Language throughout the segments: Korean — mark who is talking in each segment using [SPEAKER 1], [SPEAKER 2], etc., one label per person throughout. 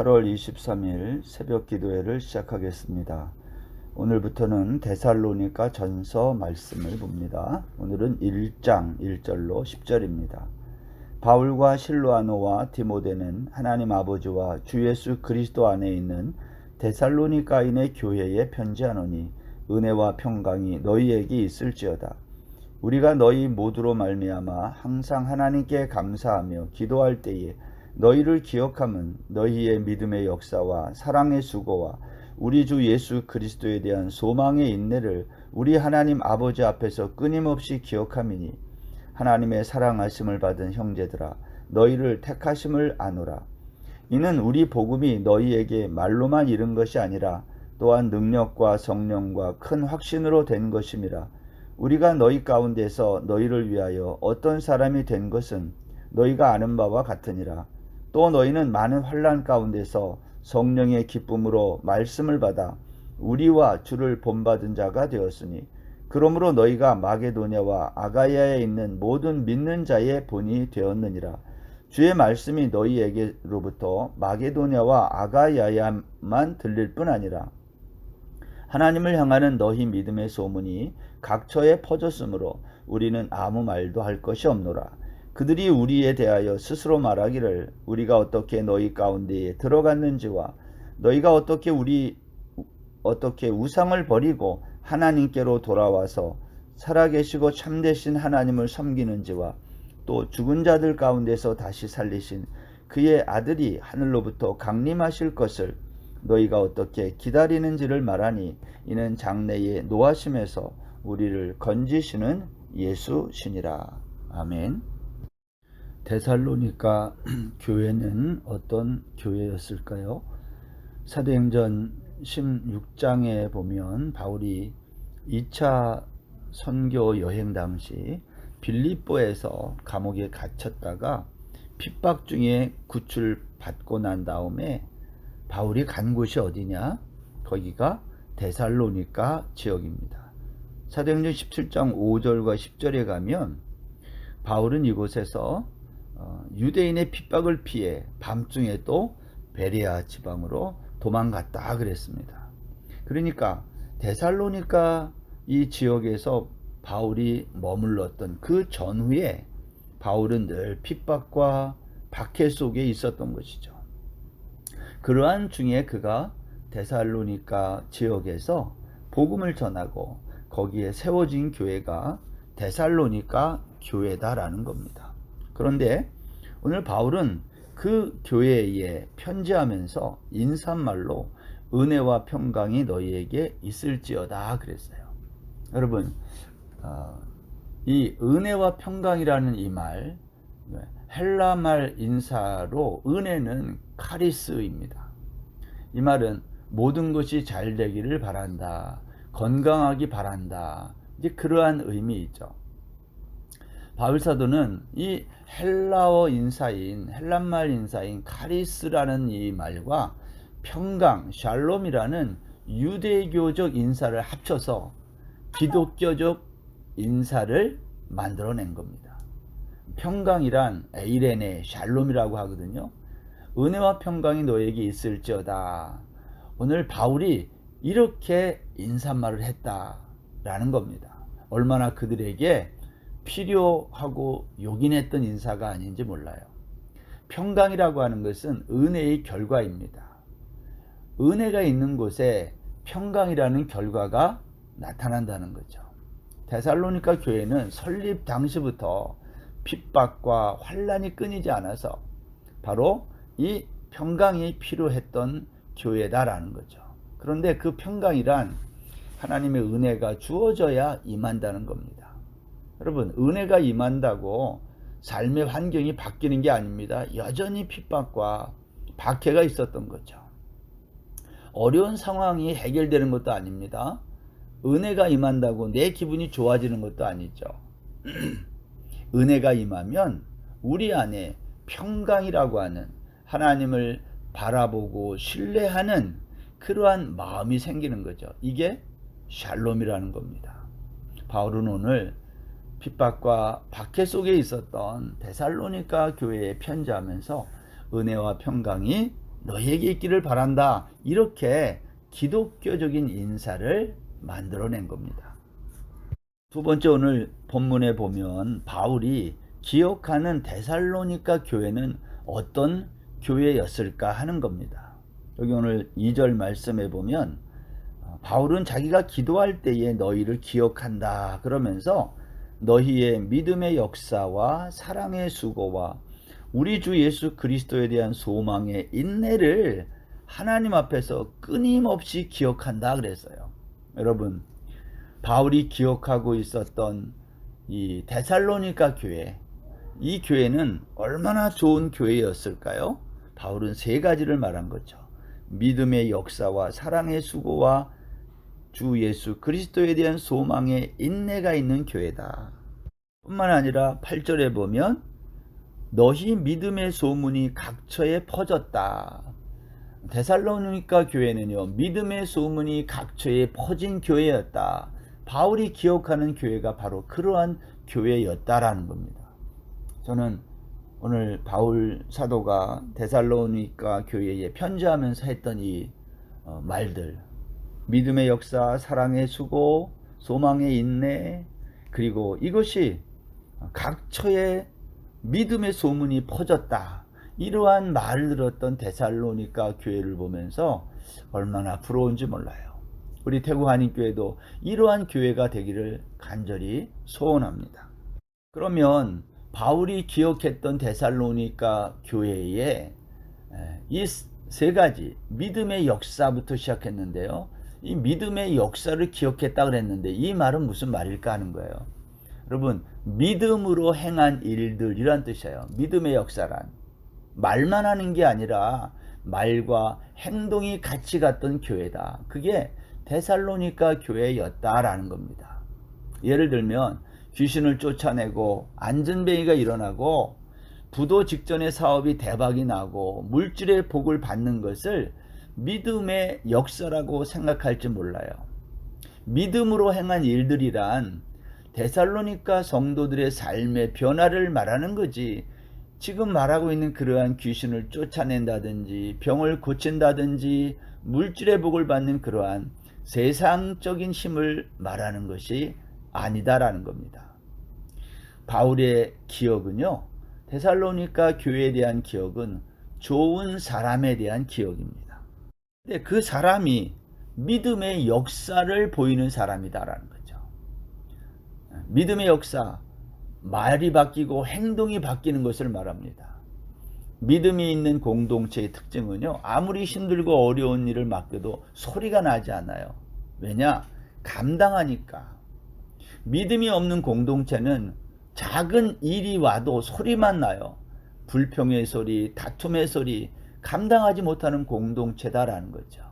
[SPEAKER 1] 8월 23일 새벽 기도회를 시작하겠습니다. 오늘부터는 데살로니가 전서 말씀을 봅니다. 오늘은 1장 1절로 10절입니다. 바울과 실로아노와 디모데는 하나님 아버지와 주 예수 그리스도 안에 있는 데살로니가인의 교회에 편지하노니 은혜와 평강이 너희에게 있을지어다. 우리가 너희 모두로 말미암아 항상 하나님께 감사하며 기도할 때에 너희를 기억함은 너희의 믿음의 역사와 사랑의 수고와 우리 주 예수 그리스도에 대한 소망의 인내를 우리 하나님 아버지 앞에서 끊임없이 기억함이니 하나님의 사랑하심을 받은 형제들아 너희를 택하심을 아노라. 이는 우리 복음이 너희에게 말로만 이른 것이 아니라 또한 능력과 성령과 큰 확신으로 된 것임이라. 우리가 너희 가운데서 너희를 위하여 어떤 사람이 된 것은 너희가 아는 바와 같으니라. 또 너희는 많은 환난 가운데서 성령의 기쁨으로 말씀을 받아 우리와 주를 본받은 자가 되었으니 그러므로 너희가 마게도냐와 아가야에 있는 모든 믿는 자의 본이 되었느니라. 주의 말씀이 너희에게로부터 마게도냐와 아가야야만 들릴 뿐 아니라 하나님을 향하는 너희 믿음의 소문이 각처에 퍼졌으므로 우리는 아무 말도 할 것이 없노라. 그들이 우리에 대하여 스스로 말하기를 우리가 어떻게 너희 가운데에 들어갔는지와 너희가 어떻게 우상을 버리고 하나님께로 돌아와서 살아계시고 참되신 하나님을 섬기는지와 또 죽은 자들 가운데서 다시 살리신 그의 아들이 하늘로부터 강림하실 것을 너희가 어떻게 기다리는지를 말하니 이는 장래의 노하심에서 우리를 건지시는 예수시니라. 아멘. 데살로니가 교회는 어떤 교회였을까요? 사도행전 16장에 보면 바울이 2차 선교 여행 당시 빌립보에서 감옥에 갇혔다가 핍박 중에 구출받고 난 다음에 바울이 간 곳이 어디냐? 거기가 데살로니가 지역입니다. 사도행전 17장 5절과 10절에 가면 바울은 이곳에서 유대인의 핍박을 피해 밤중에 또 베레아 지방으로 도망갔다 그랬습니다. 그러니까 데살로니가 이 지역에서 바울이 머물렀던 그 전후에 바울은 늘 핍박과 박해 속에 있었던 것이죠. 그러한 중에 그가 데살로니가 지역에서 복음을 전하고 거기에 세워진 교회가 데살로니가 교회다라는 겁니다. 그런데 오늘 바울은 그 교회에 편지하면서 인사말로 은혜와 평강이 너희에게 있을지어다 그랬어요. 여러분, 이 은혜와 평강이라는 이 말, 헬라말 인사로 은혜는 카리스입니다. 이 말은 모든 것이 잘 되기를 바란다, 건강하기 바란다, 이제 그러한 의미이죠. 바울 사도는 이 헬란말 인사인 카리스라는 이 말과 평강, 샬롬이라는 유대교적 인사를 합쳐서 기독교적 인사를 만들어낸 겁니다. 평강이란 에이레네, 샬롬이라고 하거든요. 은혜와 평강이 너에게 있을지어다. 오늘 바울이 이렇게 인사말을 했다라는 겁니다. 얼마나 그들에게 필요하고 요긴했던 인사가 아닌지 몰라요. 평강이라고 하는 것은 은혜의 결과입니다. 은혜가 있는 곳에 평강이라는 결과가 나타난다는 거죠. 데살로니가 교회는 설립 당시부터 핍박과 환난이 끊이지 않아서 바로 이 평강이 필요했던 교회다라는 거죠. 그런데 그 평강이란 하나님의 은혜가 주어져야 임한다는 겁니다. 여러분, 은혜가 임한다고 삶의 환경이 바뀌는 게 아닙니다. 여전히 핍박과 박해가 있었던 거죠. 어려운 상황이 해결되는 것도 아닙니다. 은혜가 임한다고 내 기분이 좋아지는 것도 아니죠. 은혜가 임하면 우리 안에 평강이라고 하는 하나님을 바라보고 신뢰하는 그러한 마음이 생기는 거죠. 이게 샬롬이라는 겁니다. 바울은 오늘 핍박과 박해 속에 있었던 데살로니가 교회에 편지하면서 은혜와 평강이 너희에게 있기를 바란다. 이렇게 기독교적인 인사를 만들어낸 겁니다. 두 번째, 오늘 본문에 보면 바울이 기억하는 데살로니가 교회는 어떤 교회였을까 하는 겁니다. 여기 오늘 2절 말씀에 보면 바울은 자기가 기도할 때에 너희를 기억한다 그러면서 너희의 믿음의 역사와 사랑의 수고와 우리 주 예수 그리스도에 대한 소망의 인내를 하나님 앞에서 끊임없이 기억한다 그랬어요. 여러분, 바울이 기억하고 있었던 이 데살로니가 교회, 이 교회는 얼마나 좋은 교회였을까요? 바울은 세 가지를 말한 거죠. 믿음의 역사와 사랑의 수고와 주 예수 그리스도에 대한 소망의 인내가 있는 교회다. 뿐만 아니라 8절에 보면 너희 믿음의 소문이 각처에 퍼졌다. 데살로니가 교회는요, 믿음의 소문이 각처에 퍼진 교회였다. 바울이 기억하는 교회가 바로 그러한 교회였다라는 겁니다. 저는 오늘 바울 사도가 데살로니가 교회에 편지하면서 했던 이 말들, 믿음의 역사, 사랑의 수고, 소망의 인내, 그리고 이것이 각처에 믿음의 소문이 퍼졌다. 이러한 말을 들었던 데살로니가 교회를 보면서 얼마나 부러운지 몰라요. 우리 태국 한인교회도 이러한 교회가 되기를 간절히 소원합니다. 그러면 바울이 기억했던 데살로니가 교회에 이 세 가지 믿음의 역사부터 시작했는데요. 이 믿음의 역사를 기억했다 그랬는데 이 말은 무슨 말일까 하는 거예요. 여러분, 믿음으로 행한 일들이란 뜻이에요. 믿음의 역사란 말만 하는 게 아니라 말과 행동이 같이 갔던 교회다. 그게 데살로니가 교회였다라는 겁니다. 예를 들면 귀신을 쫓아내고 안전뱅이가 일어나고 부도 직전의 사업이 대박이 나고 물질의 복을 받는 것을 믿음의 역사라고 생각할지 몰라요. 믿음으로 행한 일들이란 데살로니가 성도들의 삶의 변화를 말하는 거지, 지금 말하고 있는 그러한 귀신을 쫓아낸다든지 병을 고친다든지 물질의 복을 받는 그러한 세상적인 힘을 말하는 것이 아니다라는 겁니다. 바울의 기억은요, 데살로니가 교회에 대한 기억은 좋은 사람에 대한 기억입니다. 근데 그 사람이 믿음의 역사를 보이는 사람이다라는 거죠. 믿음의 역사, 말이 바뀌고 행동이 바뀌는 것을 말합니다. 믿음이 있는 공동체의 특징은요, 아무리 힘들고 어려운 일을 맡겨도 소리가 나지 않아요. 왜냐? 감당하니까. 믿음이 없는 공동체는 작은 일이 와도 소리만 나요. 불평의 소리, 다툼의 소리, 감당하지 못하는 공동체다라는 거죠.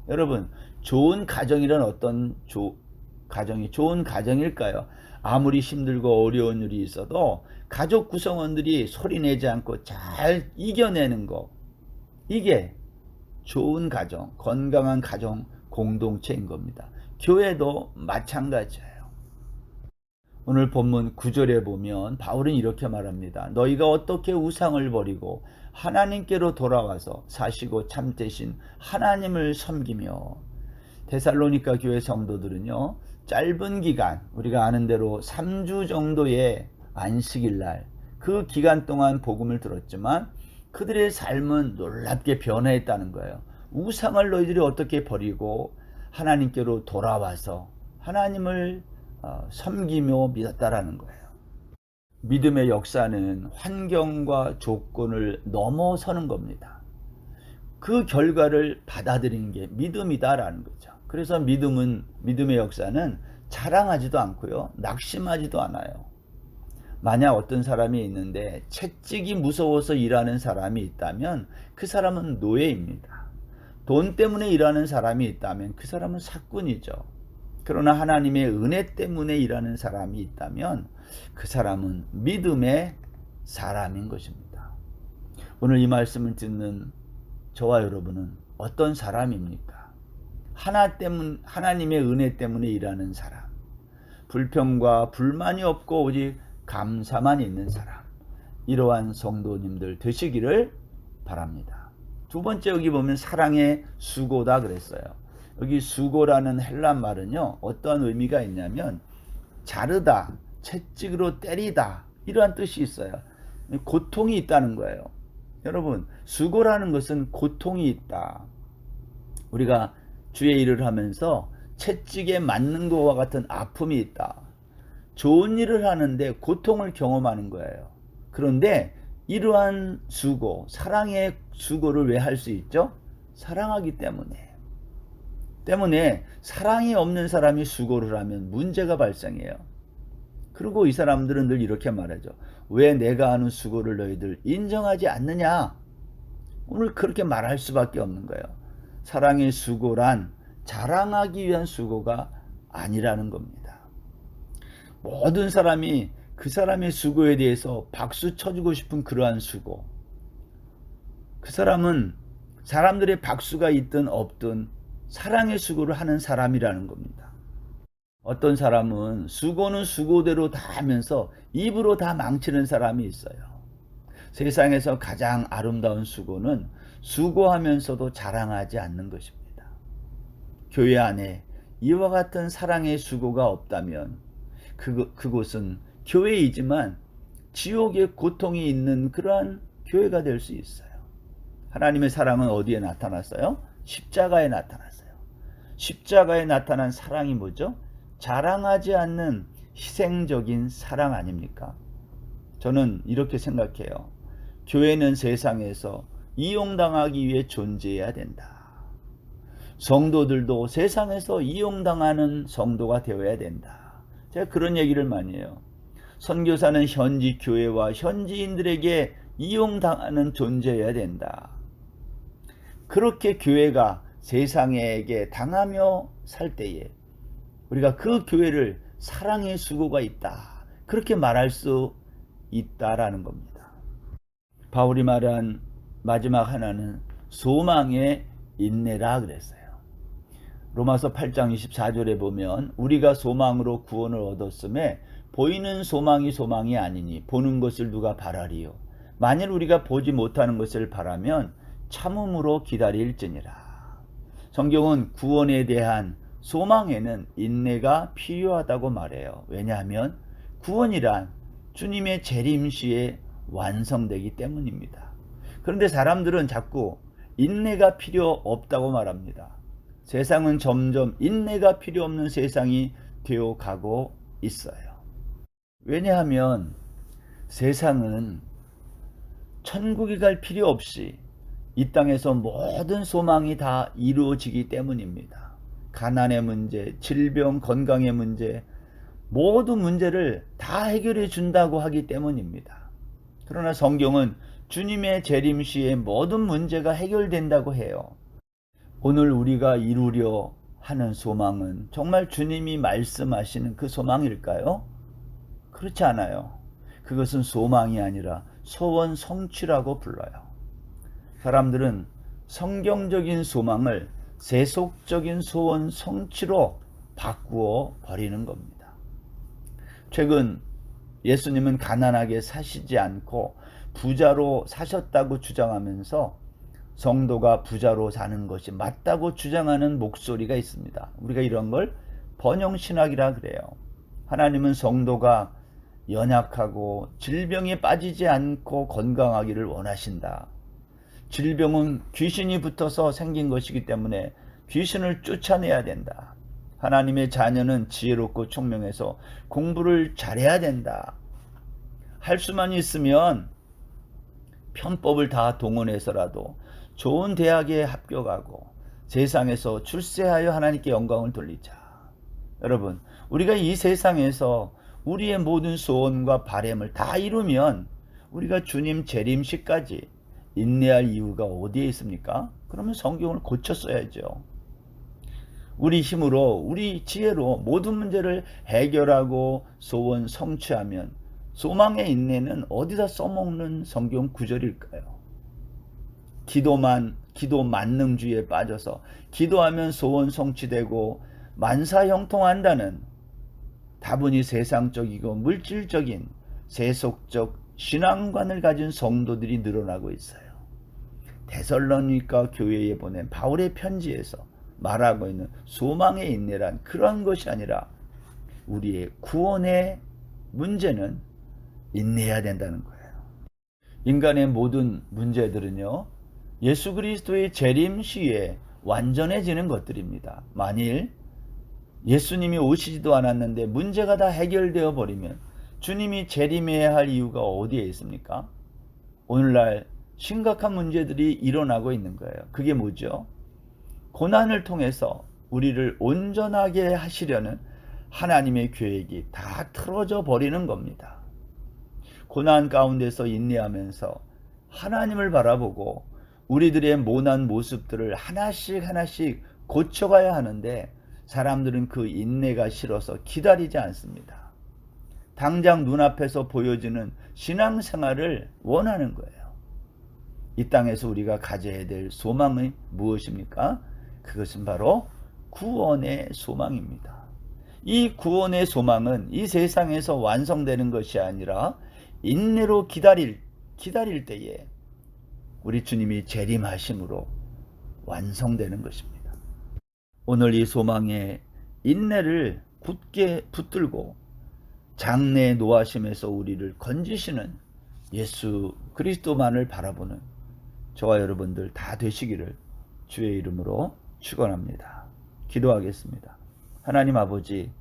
[SPEAKER 1] 여러분, 좋은 가정이란 어떤 가정이 좋은 가정일까요? 아무리 힘들고 어려운 일이 있어도 가족 구성원들이 소리내지 않고 잘 이겨내는 거, 이게 좋은 가정, 건강한 가정 공동체인 겁니다. 교회도 마찬가지예요. 오늘 본문 9절에 보면 바울은 이렇게 말합니다. 너희가 어떻게 우상을 버리고 하나님께로 돌아와서 사시고 참되신 하나님을 섬기며. 데살로니가 교회 성도들은요, 짧은 기간, 우리가 아는 대로 3주 정도의 안식일날, 그 기간 동안 복음을 들었지만 그들의 삶은 놀랍게 변화했다는 거예요. 우상을 너희들이 어떻게 버리고 하나님께로 돌아와서 하나님을 섬기며 믿었다라는 거예요. 믿음의 역사는 환경과 조건을 넘어서는 겁니다. 그 결과를 받아들이는 게 믿음이다라는 거죠. 그래서 믿음의 역사는 자랑하지도 않고요, 낙심하지도 않아요. 만약 어떤 사람이 있는데 채찍이 무서워서 일하는 사람이 있다면 그 사람은 노예입니다. 돈 때문에 일하는 사람이 있다면 그 사람은 사꾼이죠. 그러나 하나님의 은혜 때문에 일하는 사람이 있다면 그 사람은 믿음의 사람인 것입니다. 오늘 이 말씀을 듣는 저와 여러분은 어떤 사람입니까? 하나님의 은혜 때문에 일하는 사람, 불평과 불만이 없고 오직 감사만 있는 사람, 이러한 성도님들 되시기를 바랍니다. 두 번째 여기 보면 사랑의 수고다 그랬어요. 여기 수고라는 헬란 말은요, 어떤 의미가 있냐면 자르다, 채찍으로 때리다, 이러한 뜻이 있어요. 고통이 있다는 거예요. 여러분, 수고라는 것은 고통이 있다. 우리가 주의 일을 하면서 채찍에 맞는 것과 같은 아픔이 있다. 좋은 일을 하는데 고통을 경험하는 거예요. 그런데 이러한 수고, 사랑의 수고를 왜 할 수 있죠? 사랑하기 때문에 사랑이 없는 사람이 수고를 하면 문제가 발생해요. 그리고 이 사람들은 늘 이렇게 말하죠. 왜 내가 하는 수고를 너희들 인정하지 않느냐? 오늘 그렇게 말할 수밖에 없는 거예요. 사랑의 수고란 자랑하기 위한 수고가 아니라는 겁니다. 모든 사람이 그 사람의 수고에 대해서 박수 쳐주고 싶은 그러한 수고. 그 사람은 사람들의 박수가 있든 없든 사랑의 수고를 하는 사람이라는 겁니다. 어떤 사람은 수고는 수고대로 다 하면서 입으로 다 망치는 사람이 있어요. 세상에서 가장 아름다운 수고는 수고하면서도 자랑하지 않는 것입니다. 교회 안에 이와 같은 사랑의 수고가 없다면 그곳은 교회이지만 지옥의 고통이 있는 그러한 교회가 될 수 있어요. 하나님의 사랑은 어디에 나타났어요? 십자가에 나타났어요. 십자가에 나타난 사랑이 뭐죠? 자랑하지 않는 희생적인 사랑 아닙니까? 저는 이렇게 생각해요. 교회는 세상에서 이용당하기 위해 존재해야 된다. 성도들도 세상에서 이용당하는 성도가 되어야 된다. 제가 그런 얘기를 많이 해요. 선교사는 현지 교회와 현지인들에게 이용당하는 존재여야 된다. 그렇게 교회가 세상에게 당하며 살 때에 우리가 그 교회를 사랑의 수고가 있다. 그렇게 말할 수 있다라는 겁니다. 바울이 말한 마지막 하나는 소망의 인내라 그랬어요. 로마서 8장 24절에 보면 우리가 소망으로 구원을 얻었음에 보이는 소망이 아니니 보는 것을 누가 바라리요. 만일 우리가 보지 못하는 것을 바라면 참음으로 기다릴지니라. 성경은 구원에 대한 소망에는 인내가 필요하다고 말해요. 왜냐하면 구원이란 주님의 재림시에 완성되기 때문입니다. 그런데 사람들은 자꾸 인내가 필요 없다고 말합니다. 세상은 점점 인내가 필요 없는 세상이 되어 가고 있어요. 왜냐하면 세상은 천국에 갈 필요 없이 이 땅에서 모든 소망이 다 이루어지기 때문입니다. 가난의 문제, 질병, 건강의 문제, 모든 문제를 다 해결해 준다고 하기 때문입니다. 그러나 성경은 주님의 재림시에 모든 문제가 해결된다고 해요. 오늘 우리가 이루려 하는 소망은 정말 주님이 말씀하시는 그 소망일까요? 그렇지 않아요. 그것은 소망이 아니라 소원 성취라고 불러요. 사람들은 성경적인 소망을 세속적인 소원 성취로 바꾸어 버리는 겁니다. 최근 예수님은 가난하게 사시지 않고 부자로 사셨다고 주장하면서 성도가 부자로 사는 것이 맞다고 주장하는 목소리가 있습니다. 우리가 이런 걸 번영신학이라 그래요. 하나님은 성도가 연약하고 질병에 빠지지 않고 건강하기를 원하신다. 질병은 귀신이 붙어서 생긴 것이기 때문에 귀신을 쫓아내야 된다. 하나님의 자녀는 지혜롭고 총명해서 공부를 잘해야 된다. 할 수만 있으면 편법을 다 동원해서라도 좋은 대학에 합격하고 세상에서 출세하여 하나님께 영광을 돌리자. 여러분, 우리가 이 세상에서 우리의 모든 소원과 바램을 다 이루면 우리가 주님 재림시까지 인내할 이유가 어디에 있습니까? 그러면 성경을 고쳐 써야죠. 우리 힘으로, 우리 지혜로 모든 문제를 해결하고 소원 성취하면 소망의 인내는 어디다 써먹는 성경 구절일까요? 기도 만능주의에 빠져서 기도하면 소원 성취되고 만사형통한다는 다분히 세상적이고 물질적인 세속적 신앙관을 가진 성도들이 늘어나고 있어요. 데살로니가 교회에 보낸 바울의 편지에서 말하고 있는 소망의 인내란 그런 것이 아니라 우리의 구원의 문제는 인내해야 된다는 거예요. 인간의 모든 문제들은요, 예수 그리스도의 재림 시에 완전해지는 것들입니다. 만일 예수님이 오시지도 않았는데 문제가 다 해결되어 버리면 주님이 재림해야 할 이유가 어디에 있습니까? 오늘날 심각한 문제들이 일어나고 있는 거예요. 그게 뭐죠? 고난을 통해서 우리를 온전하게 하시려는 하나님의 계획이 다 틀어져 버리는 겁니다. 고난 가운데서 인내하면서 하나님을 바라보고 우리들의 모난 모습들을 하나씩 고쳐가야 하는데 사람들은 그 인내가 싫어서 기다리지 않습니다. 당장 눈앞에서 보여지는 신앙생활을 원하는 거예요. 이 땅에서 우리가 가져야 될 소망이 무엇입니까? 그것은 바로 구원의 소망입니다. 이 구원의 소망은 이 세상에서 완성되는 것이 아니라 인내로 기다릴 때에 우리 주님이 재림하심으로 완성되는 것입니다. 오늘 이 소망의 인내를 굳게 붙들고 장래의 노하심에서 우리를 건지시는 예수 그리스도만을 바라보는 저와 여러분들 다 되시기를 주의 이름으로 축원합니다. 기도하겠습니다. 하나님 아버지,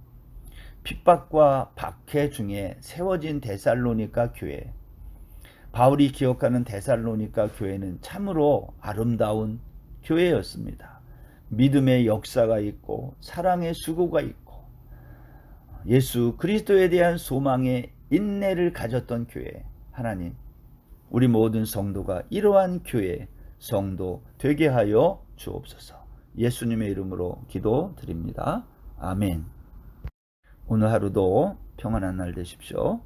[SPEAKER 1] 핍박과 박해 중에 세워진 데살로니가 교회, 바울이 기억하는 데살로니가 교회는 참으로 아름다운 교회였습니다. 믿음의 역사가 있고 사랑의 수고가 있고 예수 그리스도에 대한 소망의 인내를 가졌던 교회, 하나님, 우리 모든 성도가 이러한 교회 성도 되게 하여 주옵소서. 예수님의 이름으로 기도드립니다. 아멘. 오늘 하루도 평안한 날 되십시오.